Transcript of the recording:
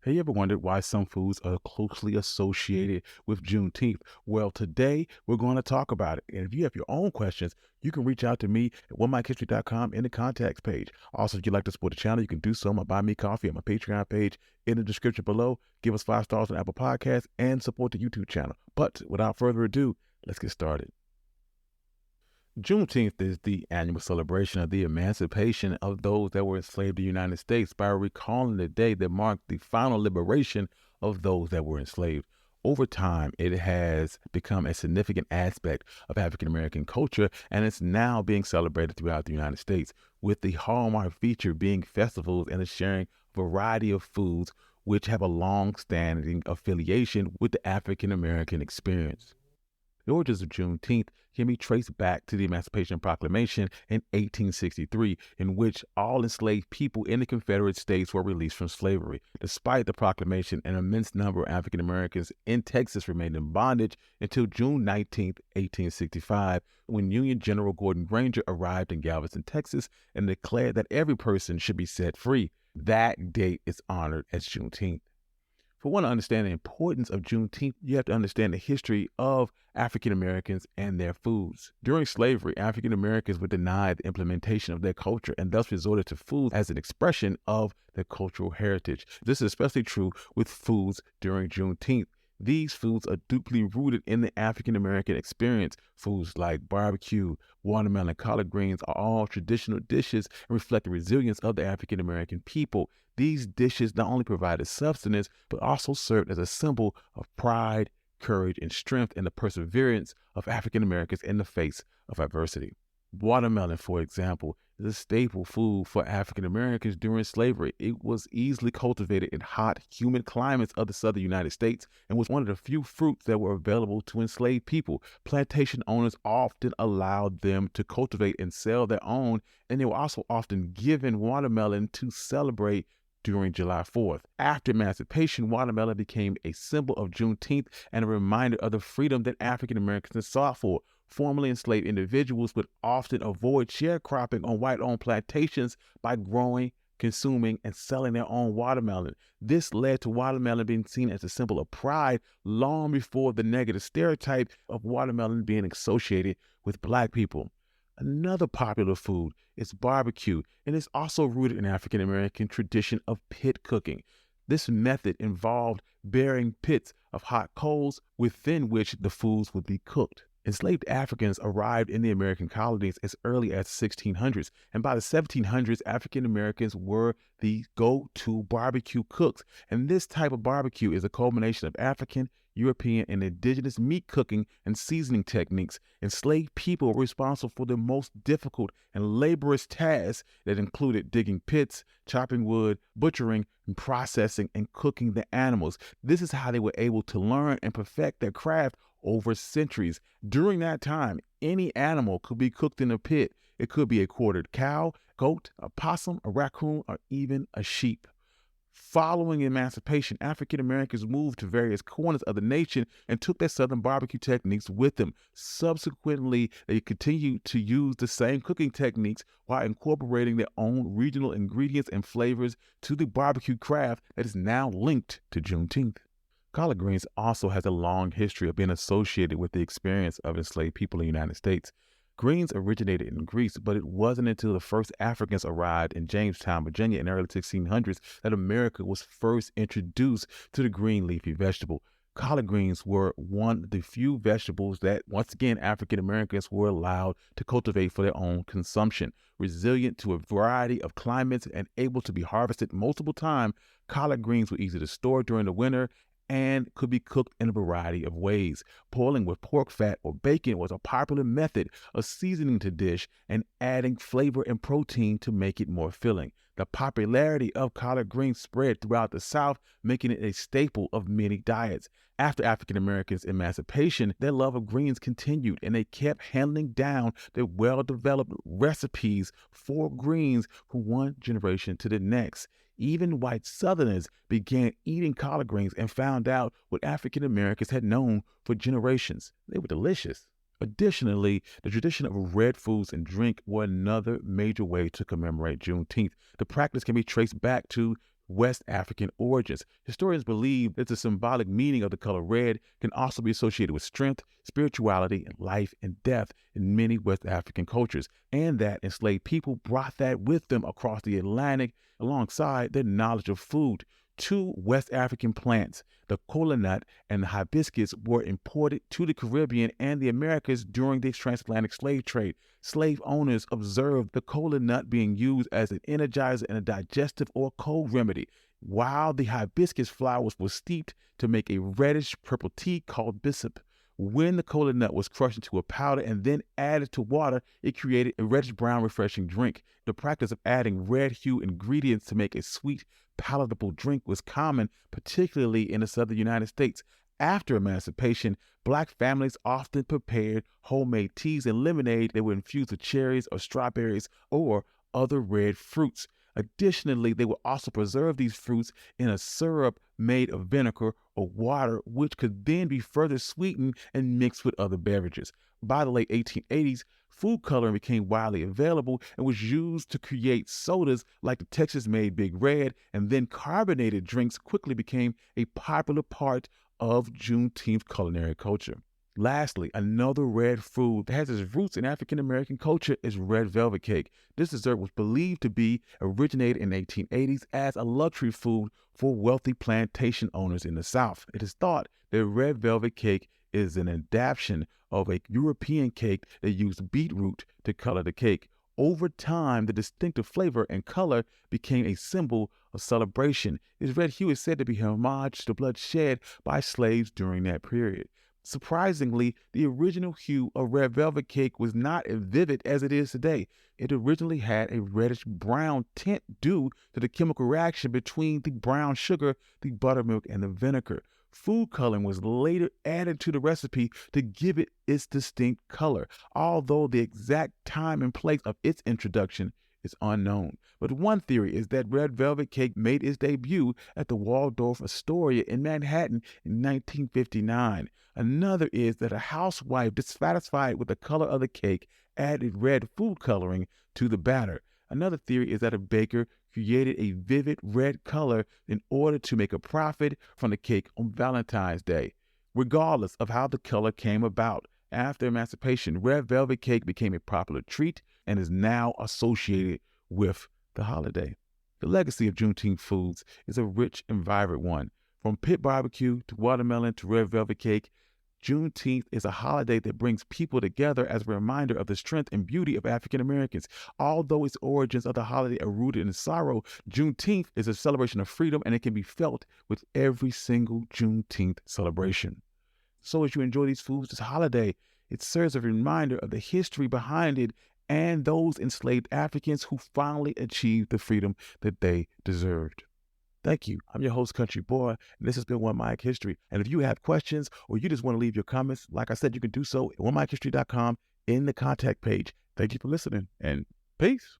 Have you ever wondered why some foods are closely associated with Juneteenth? Well, today we're going to talk about it. And if you have your own questions, you can reach out to me at onemikehistory.com in the contacts page. Also, if you'd like to support the channel, you can do so on my Buy Me Coffee on my Patreon page in the description below. Give us 5 stars on Apple Podcasts and support the YouTube channel. But without further ado, let's get started. Juneteenth is the annual celebration of the emancipation of those that were enslaved in the United States by recalling the day that marked the final liberation of those that were enslaved. Over time, it has become a significant aspect of African American culture, and it's now being celebrated throughout the United States, with the hallmark feature being festivals and the sharing of a variety of foods which have a long-standing affiliation with the African American experience. The origins of Juneteenth can be traced back to the Emancipation Proclamation in 1863, in which all enslaved people in the Confederate States were released from slavery. Despite the proclamation, an immense number of African Americans in Texas remained in bondage until June 19, 1865, when Union General Gordon Granger arrived in Galveston, Texas, and declared that every person should be set free. That date is honored as Juneteenth. For one to understand the importance of Juneteenth, you have to understand the history of African Americans and their foods. During slavery, African Americans were denied the implementation of their culture and thus resorted to food as an expression of their cultural heritage. This is especially true with foods during Juneteenth. These foods are deeply rooted in the African American experience. Foods like barbecue, watermelon, and collard greens are all traditional dishes and reflect the resilience of the African American people. These dishes not only provided sustenance, but also served as a symbol of pride, courage, and strength and the perseverance of African Americans in the face of adversity. Watermelon, for example, is a staple food for African Americans during slavery. It was easily cultivated in hot, humid climates of the southern United States and was one of the few fruits that were available to enslaved people. Plantation owners often allowed them to cultivate and sell their own, and they were also often given watermelon to celebrate during July 4th. After emancipation, watermelon became a symbol of Juneteenth and a reminder of the freedom that African Americans sought for. Formerly enslaved individuals would often avoid sharecropping on white-owned plantations by growing, consuming, and selling their own watermelon. This led to watermelon being seen as a symbol of pride long before the negative stereotype of watermelon being associated with Black people. Another popular food is barbecue, and it's also rooted in African American tradition of pit cooking. This method involved burying pits of hot coals within which the foods would be cooked. Enslaved Africans arrived in the American colonies as early as the 1600s, and by the 1700s, African Americans were the go-to barbecue cooks. And this type of barbecue is a culmination of African, European, and indigenous meat cooking and seasoning techniques. Enslaved people were responsible for the most difficult and laborious tasks that included digging pits, chopping wood, butchering, and processing and cooking the animals. This is how they were able to learn and perfect their craft over centuries. During that time, any animal could be cooked in a pit. It could be a quartered cow, goat, a possum, a raccoon, or even a sheep. Following emancipation, African Americans moved to various corners of the nation and took their Southern barbecue techniques with them. Subsequently, they continued to use the same cooking techniques while incorporating their own regional ingredients and flavors to the barbecue craft that is now linked to Juneteenth. Collard greens also has a long history of being associated with the experience of enslaved people in the United States. Greens originated in Greece, but it wasn't until the first Africans arrived in Jamestown, Virginia in the early 1600s that America was first introduced to the green leafy vegetable. Collard greens were one of the few vegetables that, once again, African Americans were allowed to cultivate for their own consumption. Resilient to a variety of climates and able to be harvested multiple times, collard greens were easy to store during the winter and could be cooked in a variety of ways. Boiling with pork fat or bacon was a popular method of seasoning the dish and adding flavor and protein to make it more filling. The popularity of collard greens spread throughout the South, making it a staple of many diets. After African Americans' emancipation, their love of greens continued, and they kept handing down their well-developed recipes for greens from one generation to the next. Even white Southerners began eating collard greens and found out what African Americans had known for generations. They were delicious. Additionally, the tradition of red foods and drink were another major way to commemorate Juneteenth. The practice can be traced back to West African origins. Historians believe that the symbolic meaning of the color red can also be associated with strength, spirituality, and life and death in many West African cultures, and that enslaved people brought that with them across the Atlantic alongside their knowledge of food. Two West African plants, the kola nut and the hibiscus, were imported to the Caribbean and the Americas during the transatlantic slave trade. Slave owners observed the kola nut being used as an energizer and a digestive or cold remedy, while the hibiscus flowers were steeped to make a reddish purple tea called bissap. When the kola nut was crushed into a powder and then added to water, it created a reddish-brown refreshing drink. The practice of adding red-hue ingredients to make a sweet, palatable drink was common, particularly in the southern United States. After emancipation, Black families often prepared homemade teas and lemonade that were infused with cherries or strawberries or other red fruits. Additionally, they would also preserve these fruits in a syrup made of vinegar or water, which could then be further sweetened and mixed with other beverages. By the late 1880s, food coloring became widely available and was used to create sodas like the Texas-made Big Red, and then carbonated drinks quickly became a popular part of Juneteenth culinary culture. Lastly, another red food that has its roots in African American culture is red velvet cake. This dessert was believed to be originated in the 1880s as a luxury food for wealthy plantation owners in the South. It is thought that red velvet cake is an adaptation of a European cake that used beetroot to color the cake. Over time, the distinctive flavor and color became a symbol of celebration. Its red hue is said to be homage to blood shed by slaves during that period. Surprisingly, the original hue of red velvet cake was not as vivid as it is today. It originally had a reddish-brown tint due to the chemical reaction between the brown sugar, the buttermilk, and the vinegar. Food coloring was later added to the recipe to give it its distinct color, although the exact time and place of its introduction is unknown. But one theory is that red velvet cake made its debut at the Waldorf Astoria in Manhattan in 1959. Another is that a housewife dissatisfied with the color of the cake added red food coloring to the batter. Another theory is that a baker created a vivid red color in order to make a profit from the cake on Valentine's Day. Regardless of how the color came about, after emancipation, red velvet cake became a popular treat and is now associated with the holiday. The legacy of Juneteenth foods is a rich and vibrant one. From pit barbecue to watermelon to red velvet cake, Juneteenth is a holiday that brings people together as a reminder of the strength and beauty of African Americans. Although its origins of the holiday are rooted in sorrow, Juneteenth is a celebration of freedom, and it can be felt with every single Juneteenth celebration. So as you enjoy these foods this holiday, it serves as a reminder of the history behind it and those enslaved Africans who finally achieved the freedom that they deserved. Thank you. I'm your host, Country Boy, and this has been One Mic History. And if you have questions or you just want to leave your comments, like I said, you can do so at onemichistory.com in the contact page. Thank you for listening, and peace.